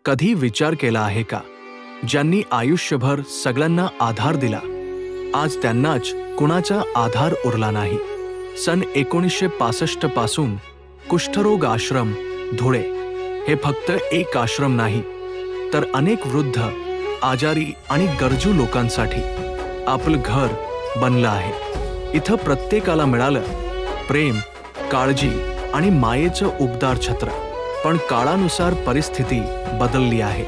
कधी विचार केला आहे का, ज्यांनी आयुष्यभर सगळ्यांना आधार दिला, आज त्यांनाच कुणाचा आधार उरला नाही? सन 1965 पासून कुष्ठरोग आश्रम धुळे हे फक्त एक आश्रम नाही, तर अनेक वृद्ध, आजारी आणि गरजू लोकांसाठी आपलं घर बनलं आहे. इथं प्रत्येकाला मिळालं प्रेम, काळजी आणि मायेचं उबदार छत्र. पण काळानुसार परिस्थिती बदलली आहे.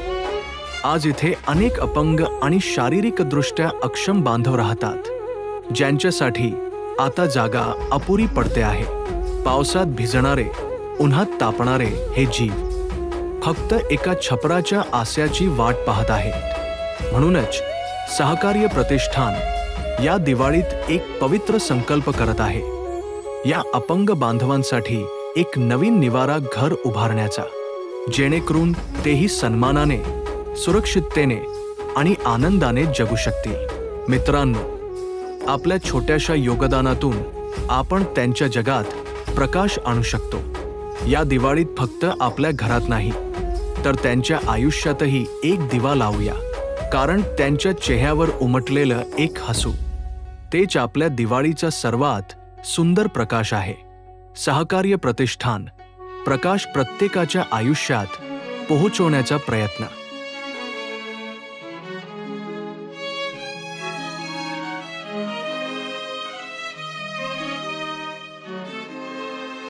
आज इथे अनेक अपंग आणि शारीरिकदृष्ट्या अक्षम बांधव राहतात, ज्यांच्यासाठी आता जागा अपुरी पडते आहे. पावसात भिजणारे, उन्हात तापणारे हे जीव फक्त एका छपराच्या आस्याची वाट पाहत आहेत. म्हणूनच सहकार्य प्रतिष्ठान या दिवाळीत एक पवित्र संकल्प करत आहे, या अपंग बांधवांसाठी एक नवीन निवारा घर उभारण्याचा, जेणेकरून तेही सन्मानाने, सुरक्षिततेने आणि आनंदाने जगू शकतील. मित्रांनो, आपल्या छोट्याशा योगदानातून आपण त्यांच्या जगात प्रकाश आणू शकतो. या दिवाळीत फक्त आपल्या घरात नाही, तर त्यांच्या आयुष्यातही एक दिवा लावूया. कारण त्यांच्या चेहऱ्यावर उमटलेलं एक हसू, तेच आपल्या दिवाळीचा सर्वात सुंदर प्रकाश आहे. सहकार्य प्रतिष्ठान, प्रकाश प्रत्येकाच्या आयुष्यात पोहोचवण्याचा प्रयत्न.